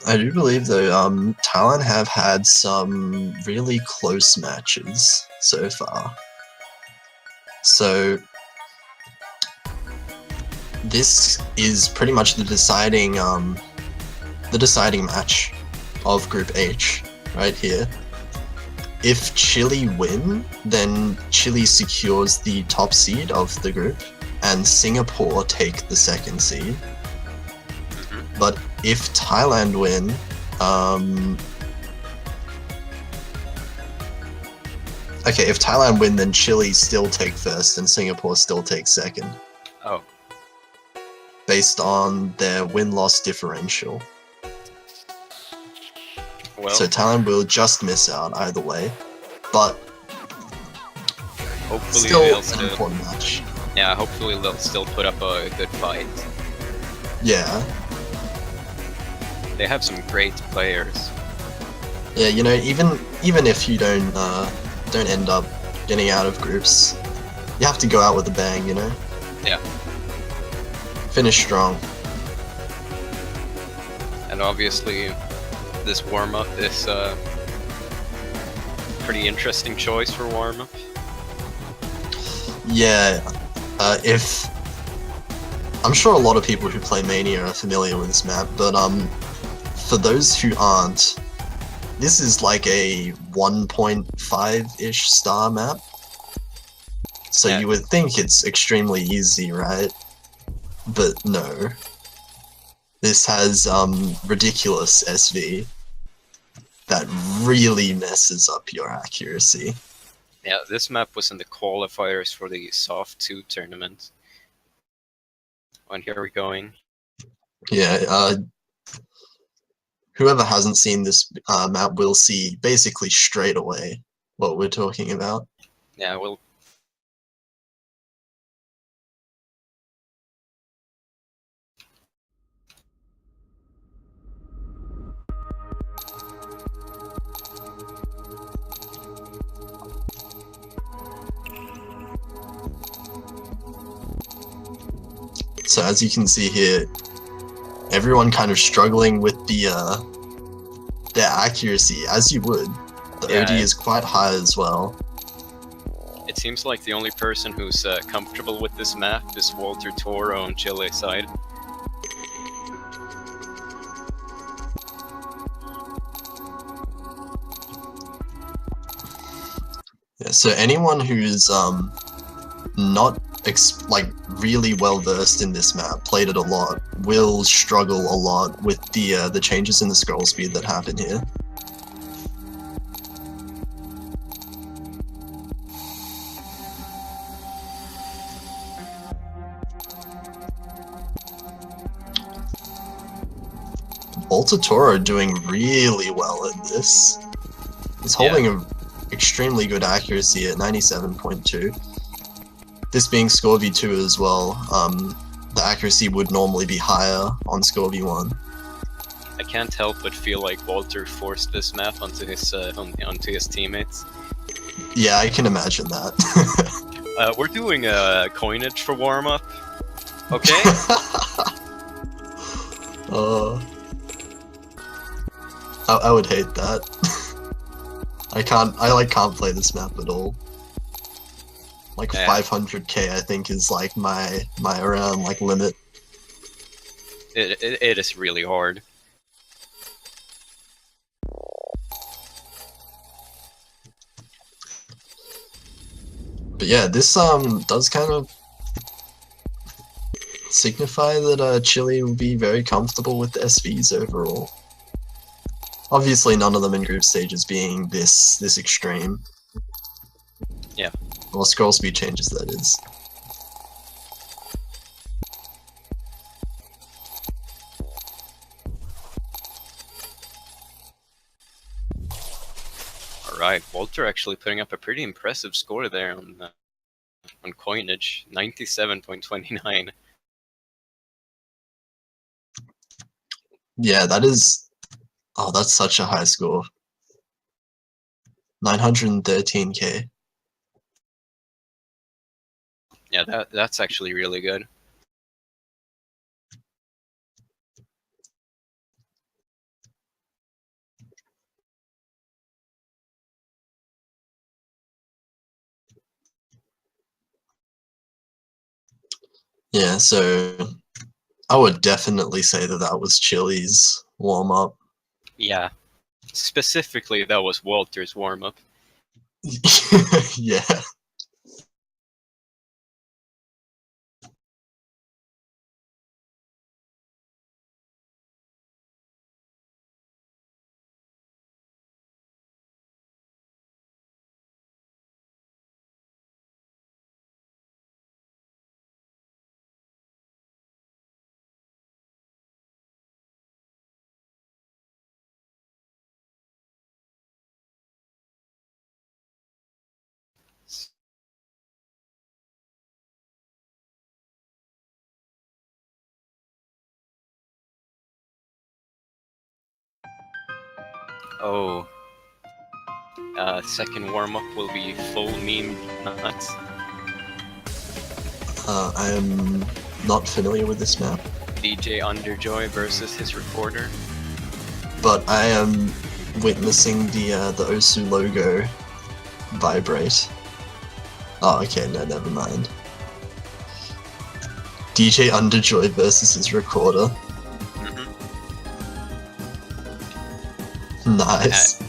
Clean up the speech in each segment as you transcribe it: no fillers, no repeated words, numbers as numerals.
I do believe though, Thailand have had some really close matches so far. So this is pretty much the deciding match of Group H right here. If Chile win, then Chile secures the top seed of the group, and Singapore take the second seed. But if Thailand win, if Thailand win, then Chile still take first and Singapore still take second. Oh. Based on their win-loss differential. Well, so Thailand will just miss out either way, but hopefully still they'll an important match. Yeah, hopefully they'll still put up a good fight. Yeah. They have some great players. Yeah, you know, even if you don't end up getting out of groups, you have to go out with a bang, you know? Yeah. Finish strong. And obviously, this warm-up is a pretty interesting choice for warm-up. Yeah, I'm sure a lot of people who play Mania are familiar with this map, but for those who aren't, this is like a 1.5-ish star map. So yeah. You would think it's extremely easy, right? But no. This has ridiculous SV that really messes up your accuracy. Yeah, this map was in the qualifiers for the Soft 2 tournament. And here we're going. Yeah, whoever hasn't seen this map will see basically straight away what we're talking about. Yeah, well... So as you can see here, everyone kind of struggling with their accuracy, as you would. The OD is quite high as well. It seems like the only person who's comfortable with this map is Walter Toro on Chile side. Yeah, so anyone who's not really well versed in this map, played it a lot, will struggle a lot with the changes in the scroll speed that happen here. Walter Toro doing really well at this. He's holding an extremely good accuracy at 97.2. This being Score V2 as well, the accuracy would normally be higher on Score V1. I can't help but feel like Walter forced this map onto his teammates. Yeah, I can imagine that. We're doing a coinage for warm-up, okay? I would hate that. I can't play this map at all. Like 500k I think is like my around like limit. It is really hard. But yeah, this does kind of signify that Chile will be very comfortable with the SVs overall. Obviously none of them in group stages being this extreme. Yeah. Well, scroll speed changes, that is. Alright, Walter actually putting up a pretty impressive score there on coinage, 97.29. Yeah, that is... Oh, that's such a high score. 913k. Yeah, that's actually really good. Yeah, so I would definitely say that that was Chile's warm up. Yeah, specifically that was Walter's warm up. Yeah. Oh, second warm up will be full meme nuts. I am not familiar with this map, DJ Underjoy versus his recorder. but I am witnessing the Osu logo vibrate. Oh, okay, no, never mind. DJ Underjoy versus his recorder. Nice.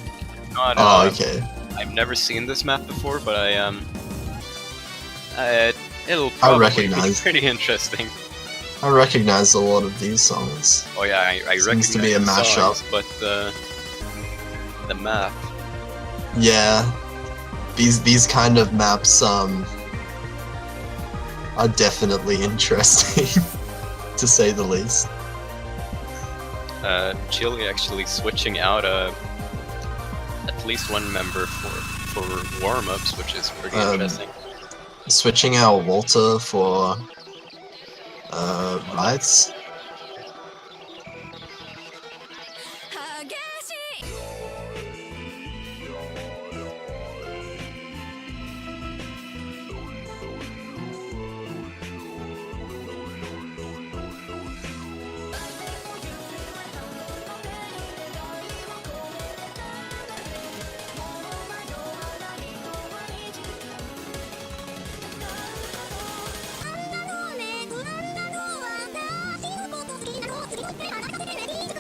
Oh, okay. I've never seen this map before, but it'll I probably recognize. be pretty interesting. I recognize a lot of these songs. Oh yeah, I recognize Seems to be a the mashup. songs, but the map. Yeah, these kind of maps are definitely interesting, to say the least. Chile actually switching out at least one member for warm-ups, which is pretty interesting. Switching out Walter for Rights.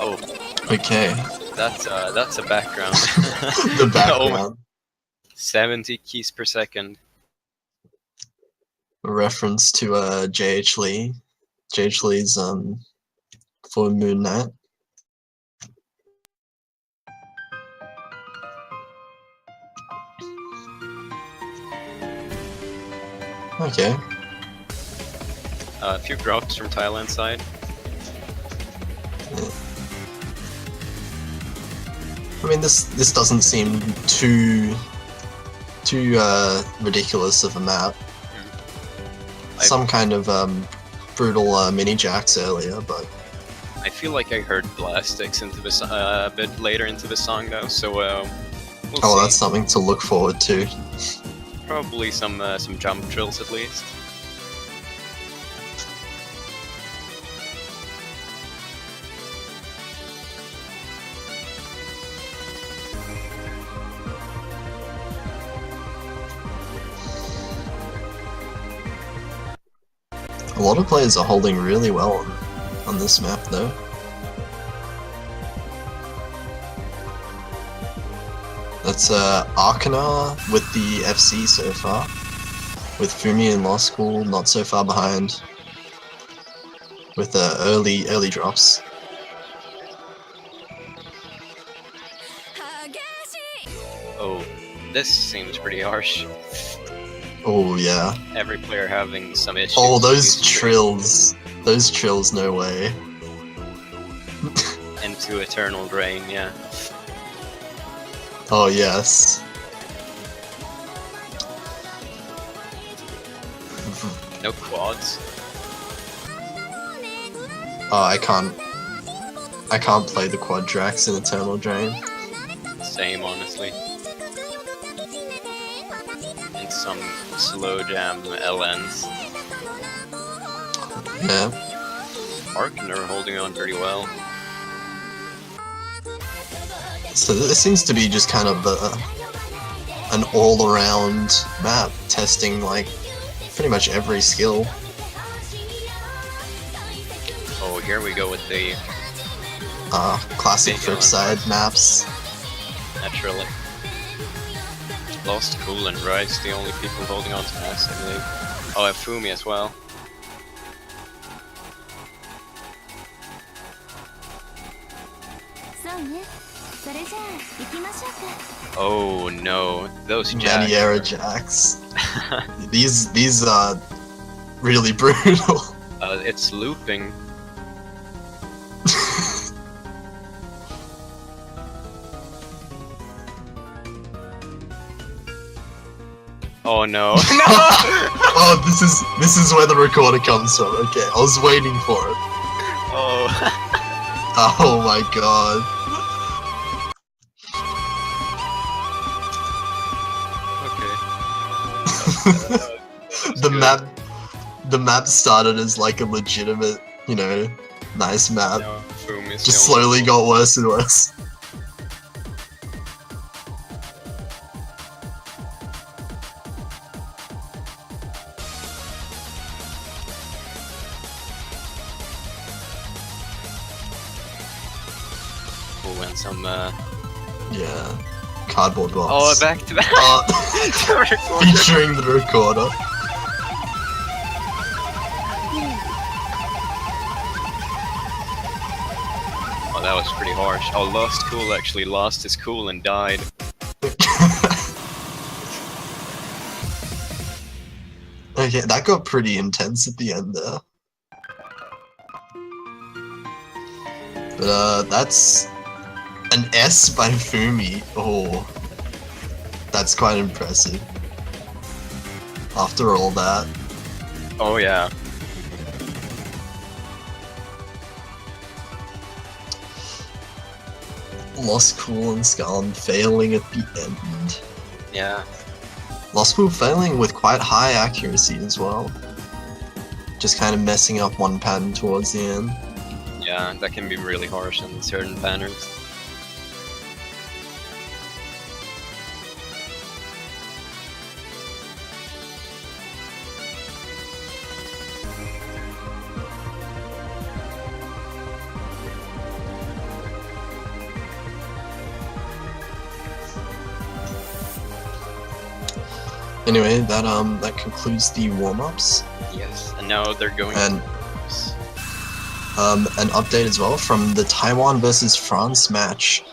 Oh, okay. That's a background. The background. 70 keys per second. A reference to JH Lee. JH Lee's for Moon Knight. Okay. A few drops from Thailand side. Yeah. I mean, this doesn't seem too ridiculous of a map. Some kind of brutal mini jacks earlier, but I feel like I heard Blastics into this a bit later into the song though, so we'll see. That's something to look forward to. Probably some jump drills at least. A lot of players are holding really well on this map, though. That's Arcana with the FC so far, with Fumi in Law School not so far behind, with early drops. Oh, this seems pretty harsh. Oh yeah. Every player having some issues. Oh, those trills. Those trills, no way. Into Eternal Drain, yeah. Oh yes. No quads. Oh, I can't play the quad tracks in Eternal Drain. Same, honestly. And some slow jam LNs. Yeah. Arkner holding on pretty well. So this seems to be just kind of an all-around map, testing like pretty much every skill. Oh, here we go with the classic Big flip-side maps. naturally. Lost, Cool, and Rice, the only people holding on to massively. Oh, I have Fumi as well. Oh no, those jacks. Mania jacks. These are really brutal. It's looping. Oh no. Oh, this is where the recorder comes from. Okay, I was waiting for it. Oh. Oh my god. The map started as like a legitimate, you know, nice map. No, Boom is Just the only slowly got worse and worse. Cool, and some Yeah. Cardboard box. oh, back to back. Featuring the recorder. Oh, that was pretty harsh. Oh, Lost Cool actually lost his cool and died. Okay, that got pretty intense at the end there. But that's an S by Fumi. Oh, that's quite impressive. After all that. Oh yeah. Lost Cool and Scarlet failing at the end. Yeah. Lost Cool failing with quite high accuracy as well. Just kind of messing up one pattern towards the end. Yeah, that can be really harsh on certain patterns. Anyway, that concludes the warm-ups. Yes, and now they're going. And an update as well from the Taiwan versus France match.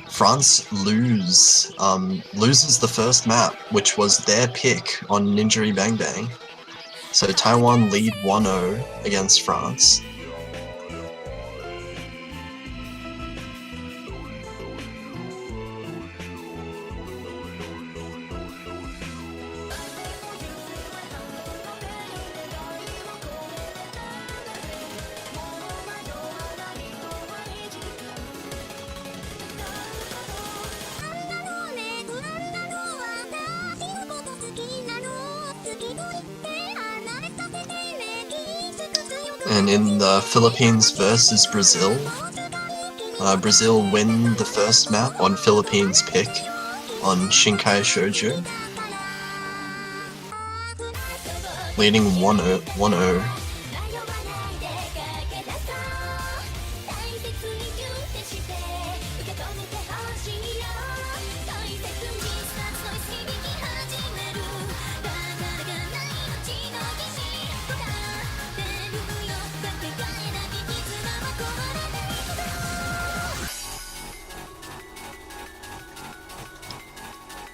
France loses the first map, which was their pick on Ninja Bang Bang. So Taiwan lead 1-0 against France. And in the Philippines versus Brazil, Brazil win the first map on Philippines pick on Shinkai Shoujo, leading 1-0.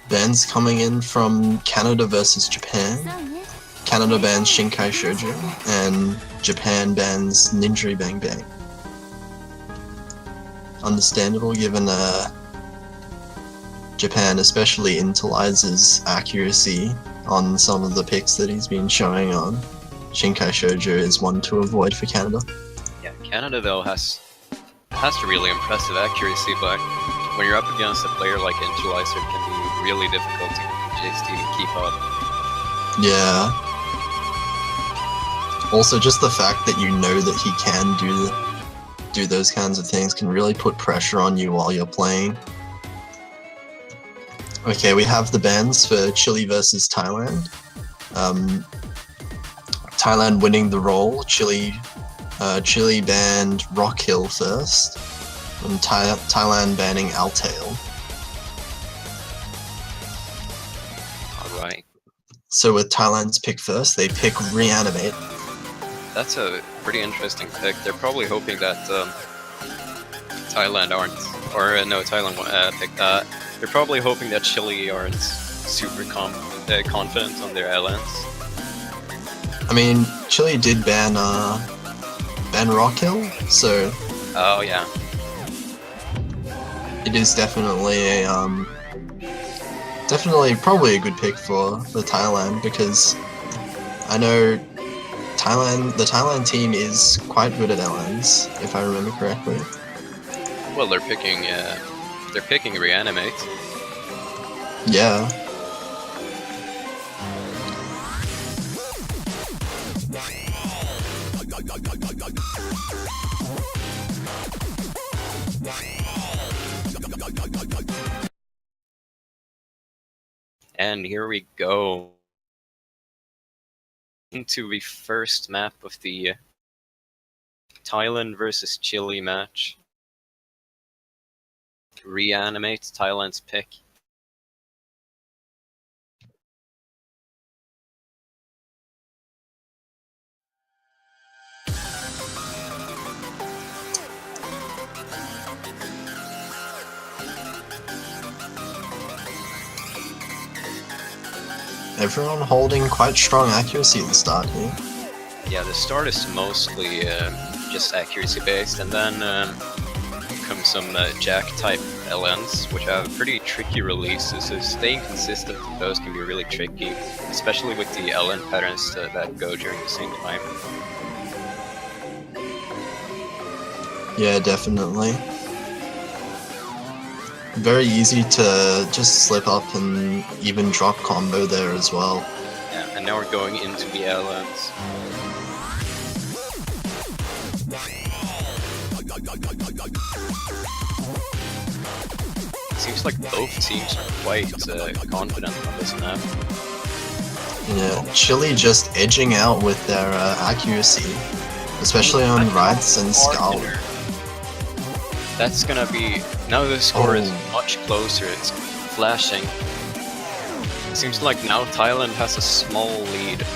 Bans coming in from Canada versus Japan. Canada bans Shinkai Shoujo, and Japan bans Ninja Bang Bang. Understandable given Japan especially Intelize's accuracy on some of the picks that he's been showing on. Shinkai Shoujo is one to avoid for Canada. Yeah, Canada though has a really impressive accuracy, but when you're up against a player like Intelizer, it can be really difficult to just even keep up. Yeah. Also, just the fact that you know that he can do those kinds of things can really put pressure on you while you're playing. Okay, we have the bans for Chile versus Thailand. Thailand winning the roll. Chile banned Rockhill first, and Thailand banning Altail. Alright. So with Thailand's pick first, they pick Reanimate. That's a pretty interesting pick. They're probably hoping that Thailand aren't, or no, Thailand picked that. They're probably hoping that Chile aren't super confident on their LNs. I mean, Chile did ban Rockhill, so Oh yeah. it is definitely a probably a good pick for Thailand, because I know the Thailand team is quite good at LNs, if I remember correctly. Well, they're picking Reanimate. Yeah. And here we go into the first map of the Thailand versus Chile match. Reanimate, Thailand's pick. Everyone holding quite strong accuracy at the start here. Yeah, the start is mostly just accuracy based, and then come some jack type LNs, which have pretty tricky releases, so staying consistent with those can be really tricky, especially with the LN patterns that go during the same time. Yeah, definitely. Very easy to just slip up and even drop combo there as well. Yeah, and now we're going into the LNs. Seems like both teams are quite confident on this map. Yeah, Chile just edging out with their accuracy, especially on Rights and Scarlet. That's gonna be... Now the score is much closer, it's flashing. It seems like now Thailand has a small lead.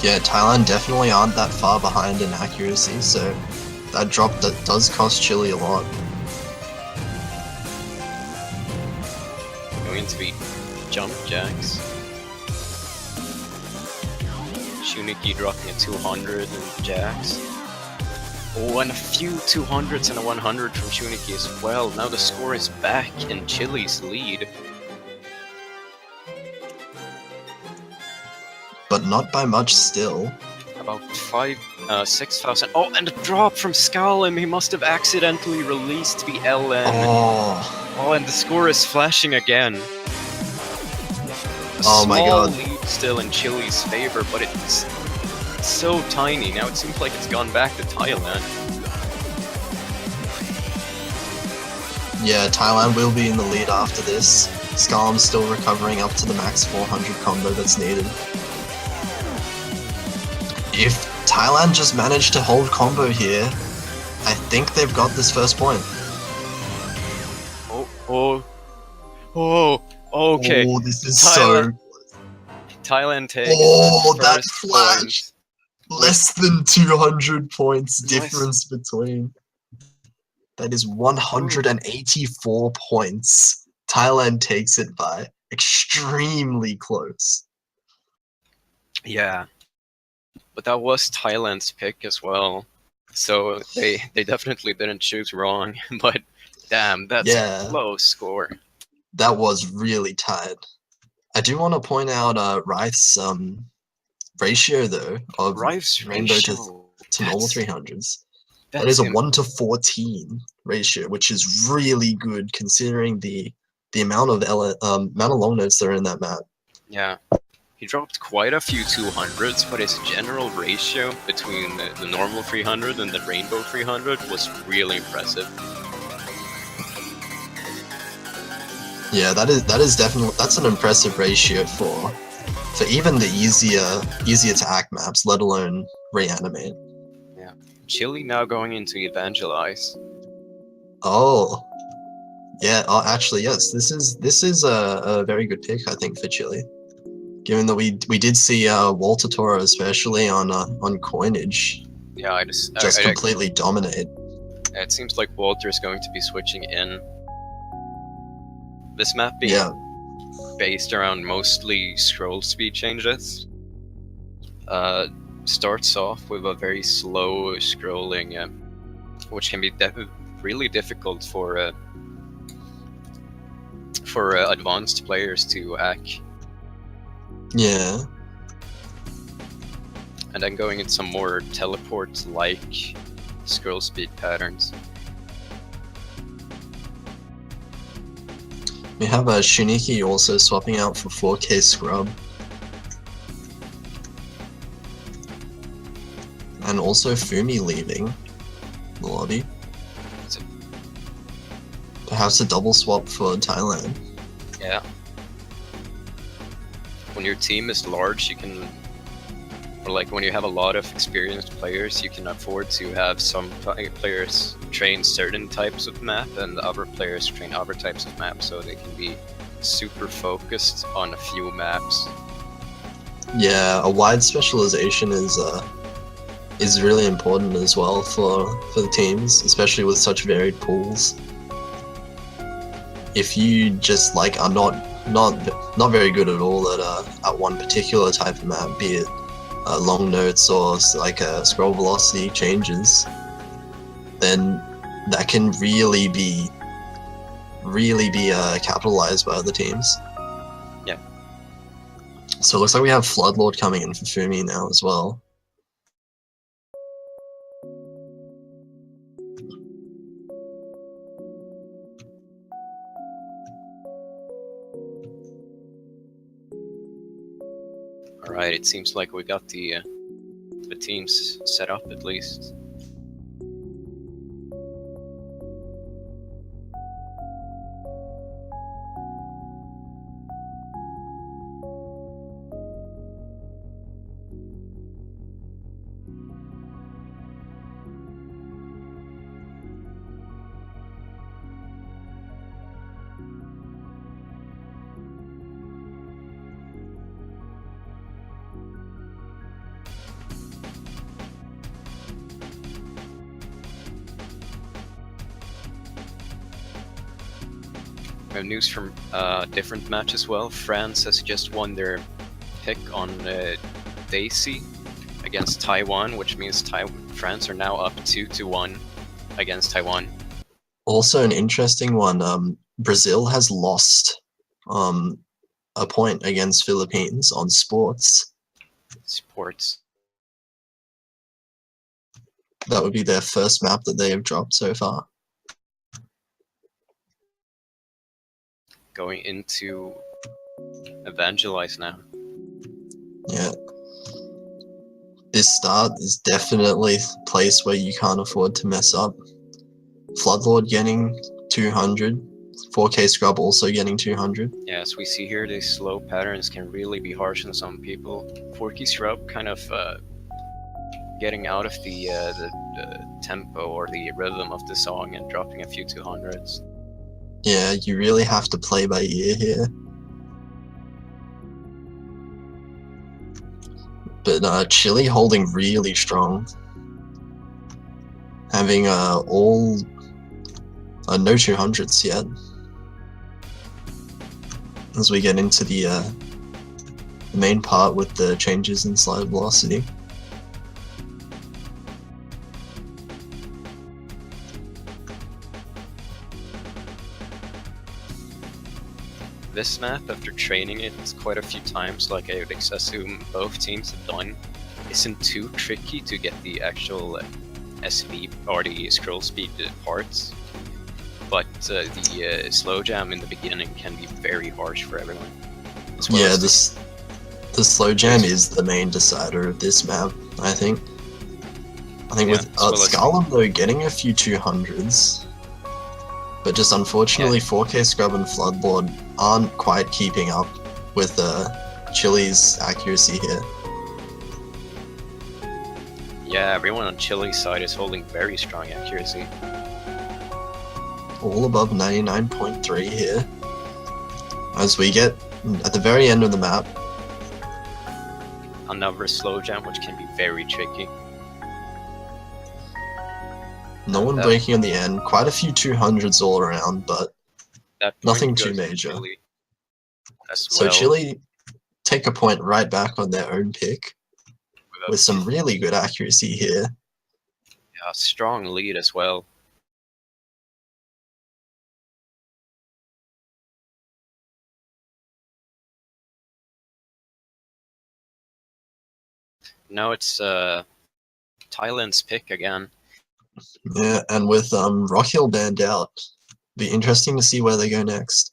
Yeah, Thailand definitely aren't that far behind in accuracy, so that drop that does cost Chile a lot. Going to be jump jacks. Shuniki dropping a 200 and jacks. Oh, and a few 200s and a 100 from Shuniki as well. Now the score is back in Chile's lead. But not by much still. About 6,000. Oh, and a drop from Skalim. He must have accidentally released the LN. Oh, and the score is flashing again. Oh my god. Small lead still in Chile's favor, but it's so tiny. Now it seems like it's gone back to Thailand. Yeah, Thailand will be in the lead after this. Skalim's still recovering up to the max 400 combo that's needed. If Thailand just managed to hold combo here, I think they've got this first point. Okay. Oh, this is Thailand, so... Thailand takes that flash! Less than 200 points difference between. That is 184 points. Thailand takes it by extremely close. Yeah. But that was Thailand's pick as well. So they definitely didn't choose wrong. But damn, that's a close score. That was really tight. I do want to point out Wraith's ratio though of Wraith's rainbow ratio to normal 300s. That is a 1-to-14 ratio, which is really good considering the amount of long notes that are in that map. Yeah, He dropped quite a few 200s, but his general ratio between the normal 300 and the rainbow 300 was really impressive. Yeah, that is definitely, that's an impressive ratio for even the easier to hack maps, let alone reanimate. Yeah, Chile now going into Evangelize. Oh, yeah. Oh, actually, yes. This is a very good pick, I think, for Chile. Given that we did see Walter Toro, especially on coinage, Yeah, just completely dominate. It seems like Walter is going to be switching in. This map being based around mostly scroll speed changes. Starts off with a very slow scrolling, which can be really difficult for advanced players to hack. Yeah. And then going into some more teleport-like scroll speed patterns. We have Shuniki also swapping out for 4K Scrub. And also Fumi leaving the lobby. Perhaps a double swap for Thailand. Yeah. When your team is large, you can, or like when you have a lot of experienced players, you can afford to have some players train certain types of map and other players train other types of maps, so they can be super focused on a few maps. Yeah, a wide specialization is really important as well for the teams, especially with such varied pools. If you just like are not very good at all at one particular type of map, be it long notes or like scroll velocity changes, then that can really be capitalized by other teams. Yeah. So it looks like we have Floodlord coming in for Fumi now as well. Alright, it seems like we got the teams set up at least. We have news from different match as well. France has just won their pick on Daisy against Taiwan, which means France are now up 2-1 against Taiwan. Also an interesting one, Brazil has lost a point against Philippines on sports. That would be their first map that they have dropped so far. Going into Evangelize now. Yeah. This start is definitely a place where you can't afford to mess up. Floodlord getting 200, 4K Scrub also getting 200. Yeah, as we see here, these slow patterns can really be harsh on some people. 4K Scrub kind of getting out of the tempo or the rhythm of the song and dropping a few 200s. Yeah, you really have to play by ear here. But Chile holding really strong. Having all no 200s yet. As we get into the main part with the changes in slide velocity. This map, after training it quite a few times, like I would assume both teams have done, isn't too tricky to get the actual SV or the scroll speed parts, but the slow jam in the beginning can be very harsh for everyone. Yeah, The slow jam is the main decider of this map, I think. With Scarlet though getting a few 200s, but just unfortunately 4K Scrub and Floodlord aren't quite keeping up with Chile's accuracy here. Yeah, everyone on Chile's side is holding very strong accuracy. All above 99.3 here. As we get at the very end of the map. Another slow jam, which can be very tricky. No one breaking on the end. Quite a few 200s all around, but nothing too major. So Chile take a point right back on their own pick with some really good accuracy here. Yeah, strong lead as well. Now it's Thailand's pick again. Yeah, and with Rock Hill banned out, be interesting to see where they go next.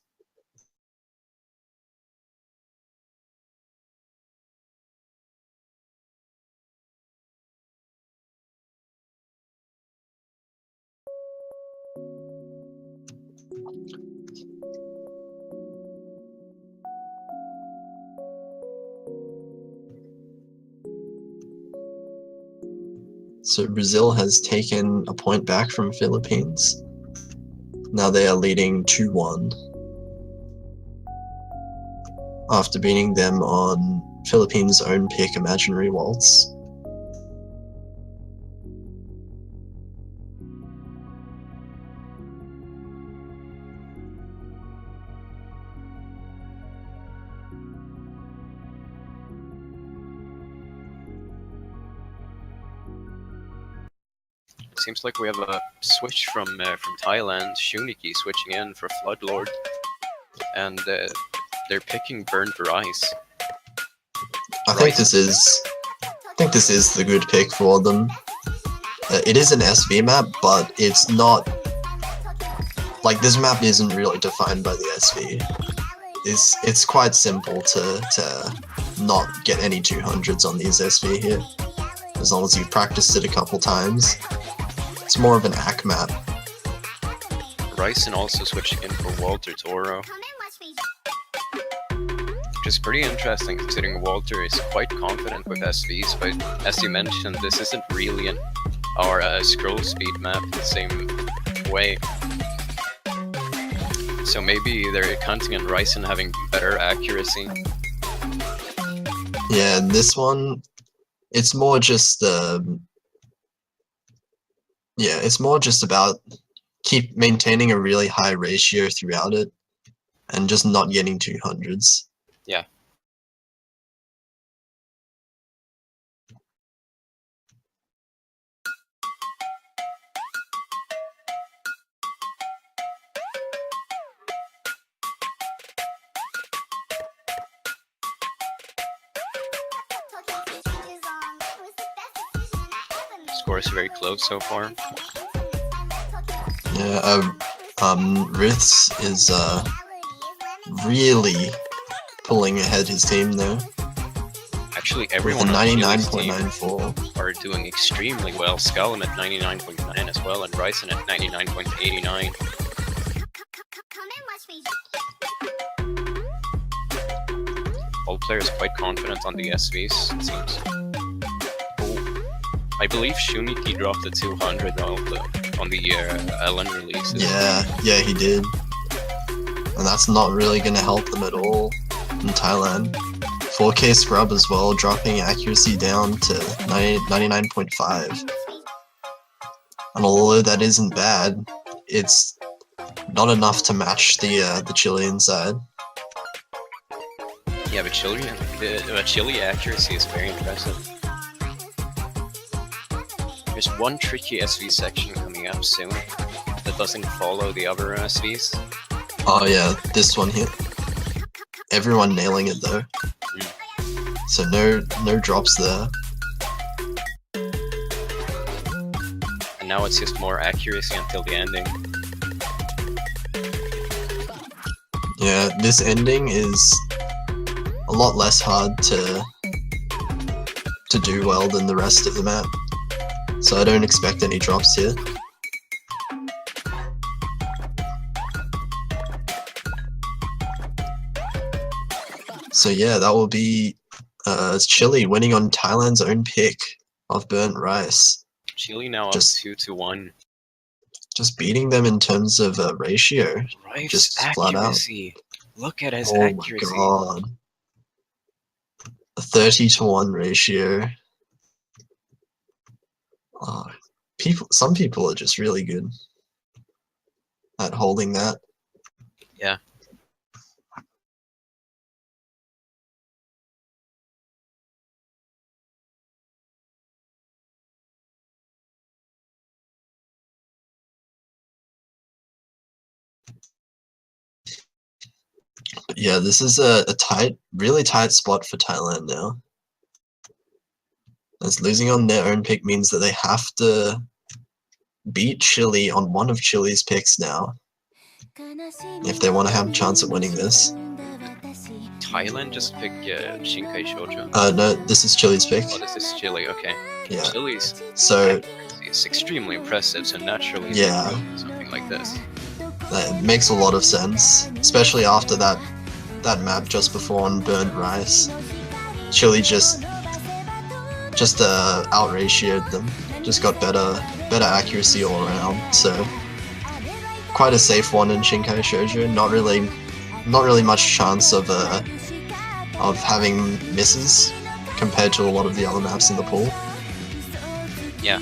So Brazil has taken a point back from Philippines. Now they are leading 2-1 after beating them on Philippines' own pick, Imaginary Waltz. Seems like we have a switch from Thailand. Shuniki switching in for Floodlord, and they're picking Burnt Rice. I think this is the good pick for them. It is an SV map, but it's not like this map isn't really defined by the SV. It's quite simple to not get any 200s on these SV here, as long as you've practiced it a couple times. It's more of an AC map. Ryson also switching in for Walter Toro, which is pretty interesting considering Walter is quite confident with SVs, but as you mentioned, this isn't really our scroll speed map the same way. So maybe they're counting on Ryson having better accuracy. Yeah, this one, it's more just it's more just about keep maintaining a really high ratio throughout it and just not getting 200s. Yeah. Score is very close so far. Yeah, Riths is really pulling ahead his team though. Actually, everyone with a on 99.94 are doing extremely well. Skullum at 99.9 as well, and Ryson at 99.89. All players quite confident on the SVs, it seems. I believe Shuniki dropped the 200 on the LN releases. Yeah, he did. And that's not really going to help them at all in Thailand. 4K Scrub as well, dropping accuracy down to 99.5. And although that isn't bad, it's not enough to match the Chilean side. Yeah, but Chile accuracy is very impressive. There's one tricky SV section coming up soon that doesn't follow the other SVs. Oh yeah, this one here. Everyone nailing it though. So no drops there. And now it's just more accuracy until the ending. Yeah, this ending is a lot less hard to do well than the rest of the map. So I don't expect any drops here. So yeah, that will be Chile winning on Thailand's own pick of burnt rice. Chile now up Just 2-1. Just beating them in terms of ratio. Rice Just flat out. accuracy. Look at his Oh accuracy. my god. A 30-to-1 ratio. Oh, some people are just really good at holding that. Yeah. But yeah, this is a really tight spot for Thailand now. As losing on their own pick means that they have to beat Chile on one of Chile's picks now, if they want to have a chance at winning this. Thailand just picked Shinkai Shoujo. No, this is Chile's pick. Oh, this is Chile, okay. Yeah. Chile's So accuracy is extremely impressive, so naturally Yeah. they do something like this. that makes a lot of sense, especially after that map just before on burnt rice. Chile just out-ratioed them. Just got better accuracy all around. So quite a safe one in Shinkai Shoujo. Not really much chance of having misses compared to a lot of the other maps in the pool. Yeah.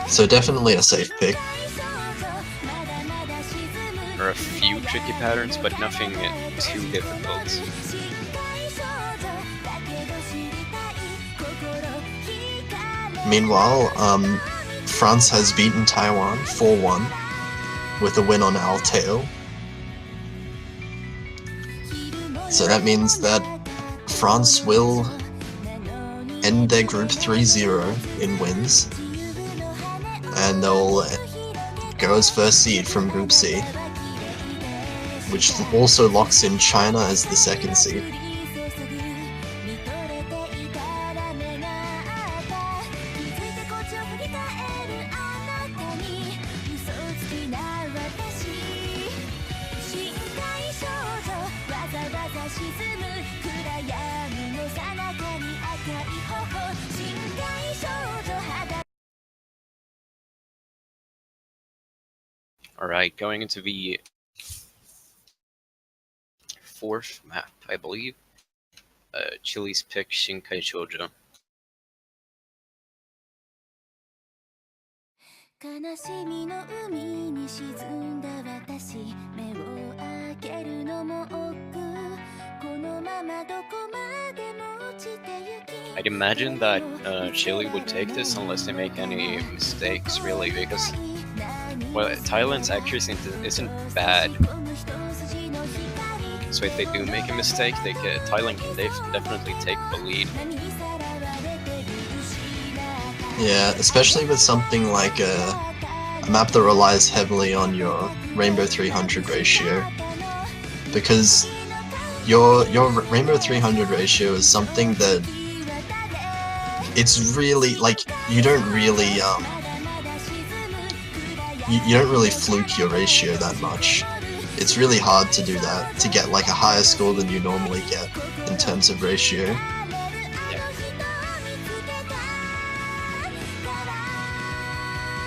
So definitely a safe pick. There are a few tricky patterns, but nothing too difficult. Meanwhile, France has beaten Taiwan 4-1 with a win on Alteo. So that means that France will end their group 3-0 in wins, and they'll go as first seed from Group C, which also locks in China as the second seed. Alright, going into the fourth map, I believe. Chile's pick Shinkai Shoujo. I'd imagine that Chile would take this unless they make any mistakes, really, because well, Thailand's accuracy isn't bad. So if they do make a mistake, Thailand can definitely take the lead. Yeah, especially with something like a map that relies heavily on your Rainbow 300 ratio, because your Rainbow 300 ratio is something that it's really like you don't really fluke your ratio that much. It's really hard to do that, to get like a higher score than you normally get in terms of ratio.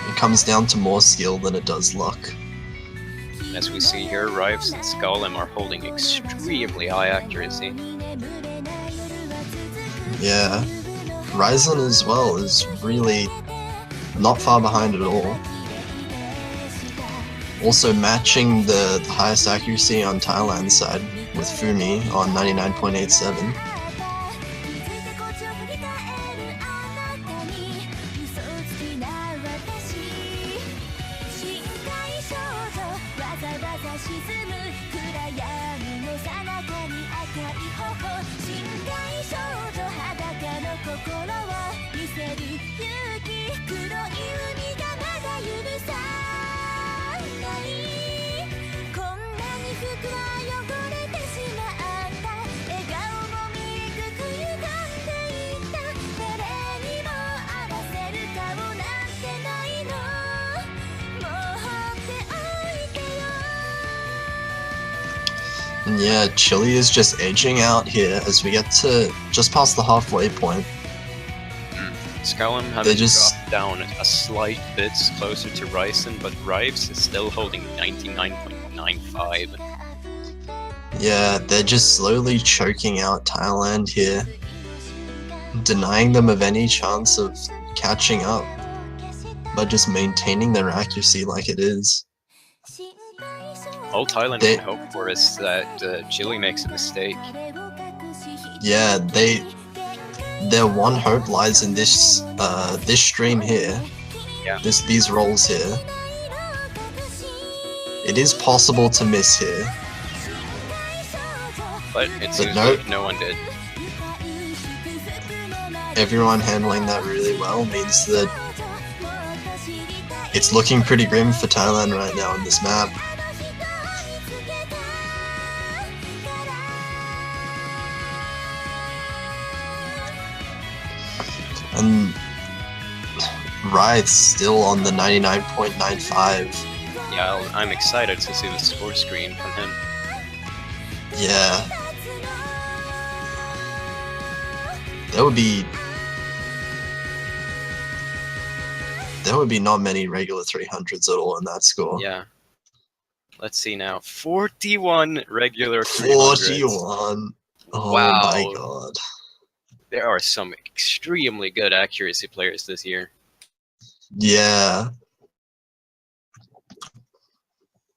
It comes down to more skill than it does luck. As we see here, Rives and Skalem are holding extremely high accuracy. Yeah. Ryzen as well is really not far behind at all. Also matching the highest accuracy on Thailand's side with Fumi on 99.87. And yeah, Chile is just edging out here as we get to just past the halfway point. Skyrim having dropped down a slight bit closer to Ryzen, but Rives is still holding 99.95. Yeah, they're just slowly choking out Thailand here, denying them of any chance of catching up, but just maintaining their accuracy like it is. All Thailand can hope for is that Chile makes a mistake. Yeah, their one hope lies in this this stream here. Yeah. These rolls here. It is possible to miss here. But it seems like no one did. Everyone handling that really well means that it's looking pretty grim for Thailand right now on this map. And Wraith's still on the 99.95. Yeah, I'm excited to see the score screen from him. Yeah. There would be not many regular 300s at all in that score. Yeah. Let's see now. 41 regular 300s. 41. Oh wow. My god. There are some extremely good accuracy players this year. Yeah.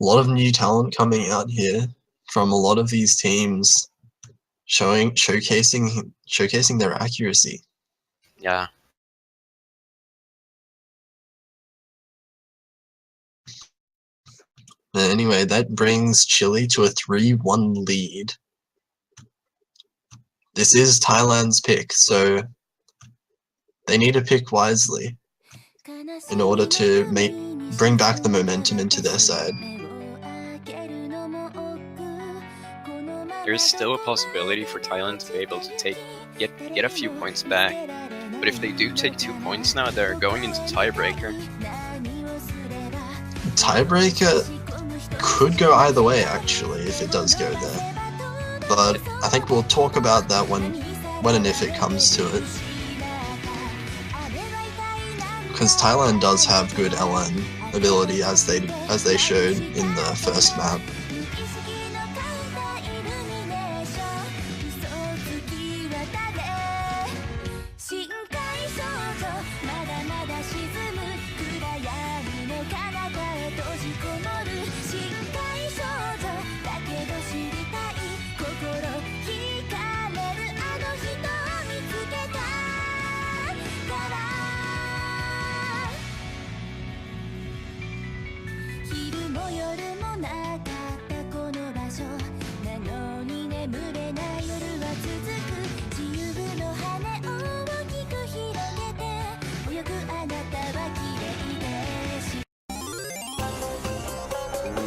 A lot of new talent coming out here from a lot of these teams, showcasing their accuracy. Yeah. Anyway, that brings Chile to a 3-1 lead. This is Thailand's pick, so they need to pick wisely in order to bring back the momentum into their side. There's still a possibility for Thailand to be able to get a few points back, but if they do take 2 points now, they're going into tiebreaker. Tiebreaker could go either way, actually, if it does go there. But I think we'll talk about that when and if it comes to it. Because Thailand does have good LN ability as they showed in the first map.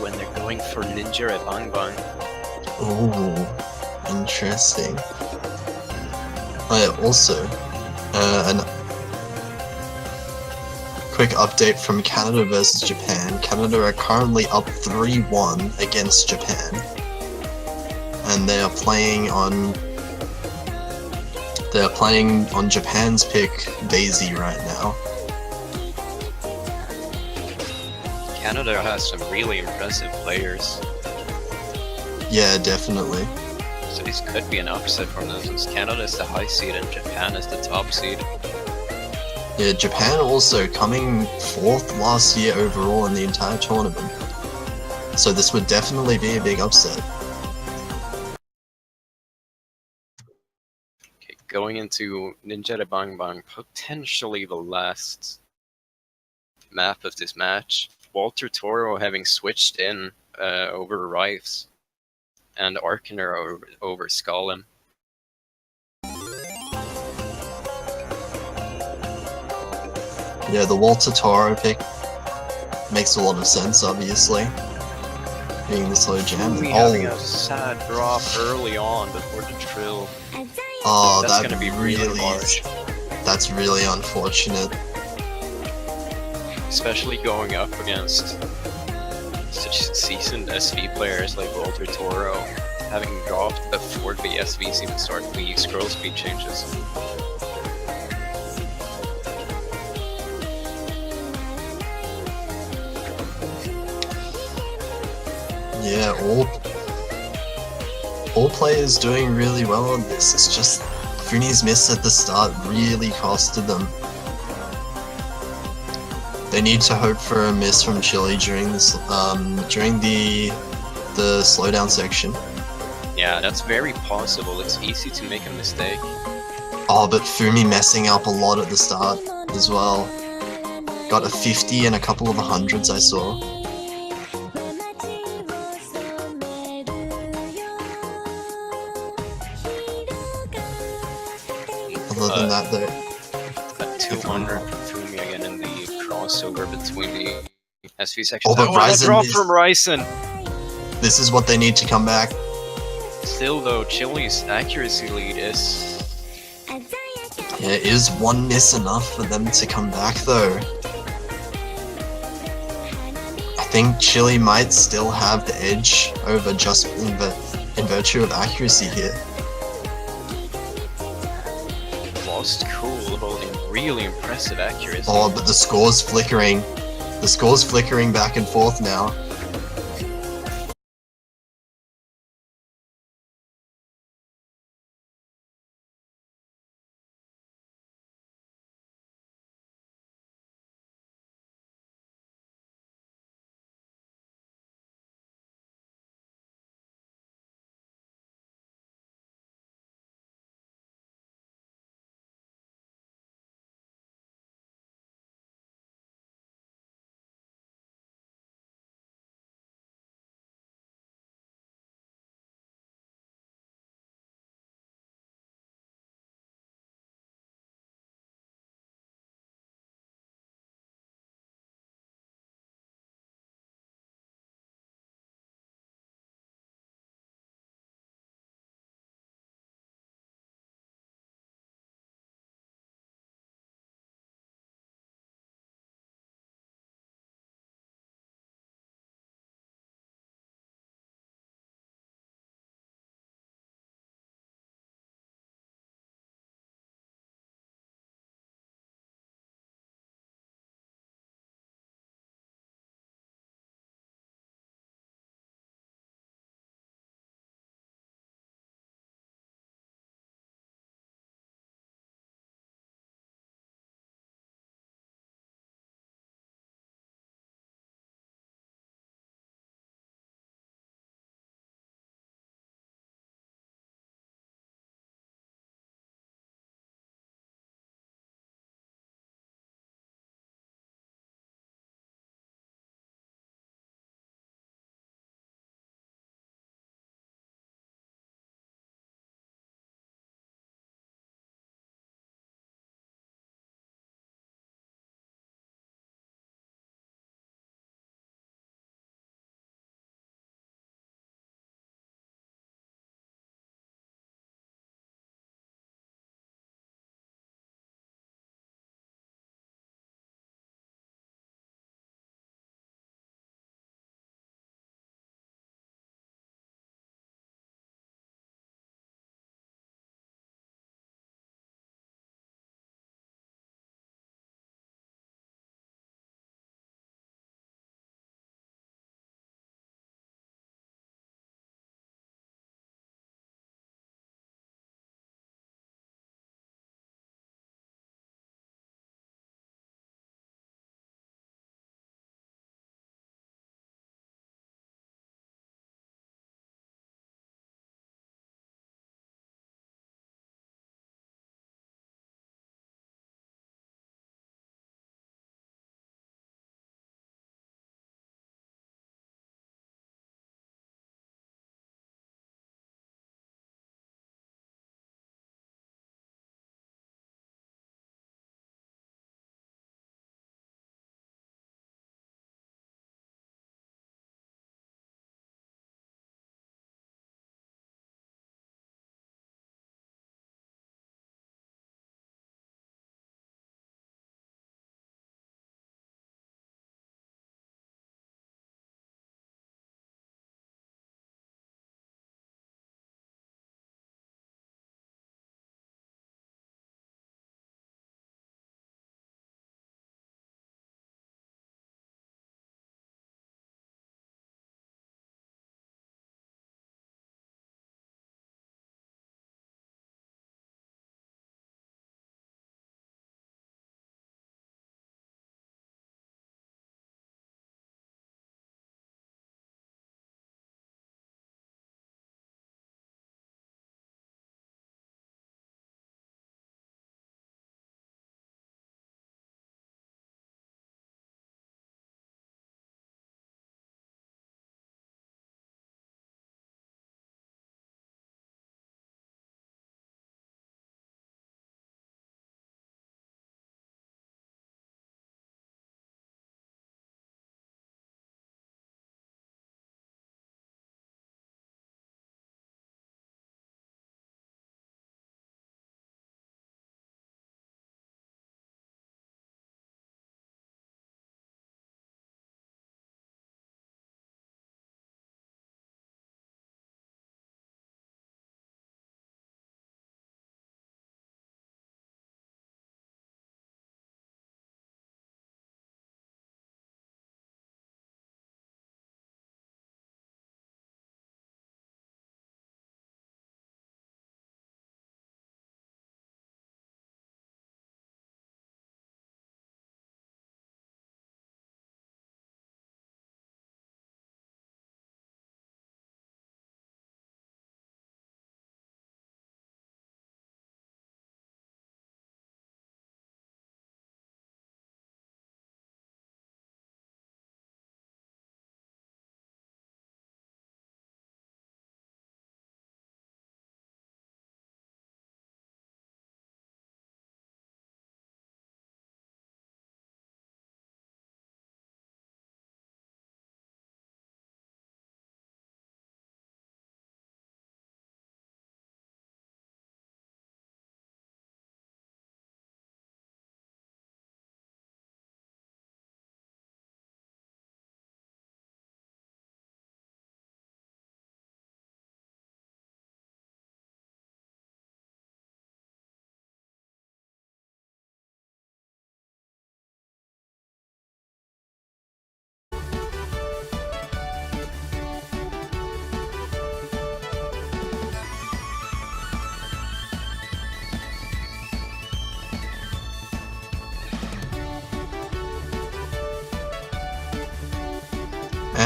When they're going for Ninja at Bang Bang. Oh, interesting. Also, an quick update from Canada versus Japan. Canada are currently up 3-1 against Japan, and they are playing on Japan's pick Daisy right now. Canada has some really impressive players. Yeah, definitely. So this could be an upset from them, since Canada is the high seed and Japan is the top seed. Yeah, Japan also coming 4th last year overall in the entire tournament. So this would definitely be a big upset. Okay, going into Ninja at Bang Bang, potentially the last map of this match. Walter Toro having switched in over Rives, and Arkaner over Skalem. Yeah, the Walter Toro pick makes a lot of sense, obviously, being the slow jam. Having a sad drop early on before the trill. Oh, that's gonna be really harsh. That's really unfortunate. Especially going up against such seasoned SV players like Walter Toro. having dropped before the SVs even start, the scroll speed changes. Yeah, all players doing really well on this. It's just Funi's miss at the start really costed them. They need to hope for a miss from Chile during this during the slowdown section. Yeah, that's very possible. It's easy to make a mistake. Oh, but Fumi messing up a lot at the start as well. Got a 50 and a couple of hundreds I saw. Other than that, though, A 200 from Fumi again in the crossover between the SV sections. Oh, but Ryzen drop missed. from Ryzen! This is what they need to come back. Still though, Chile's accuracy lead is... Yeah, is one miss enough for them to come back though? I think Chile might still have the edge over just in virtue of accuracy here. Lost Cool holding really impressive accuracy. Oh, but the score's flickering. The score's flickering back and forth now.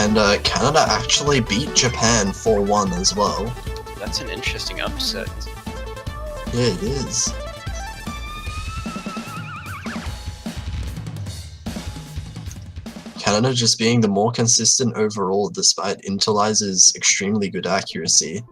And Canada actually beat Japan 4-1 as well. That's an interesting upset. Yeah, it is. Canada just being the more consistent overall despite Interlize's extremely good accuracy.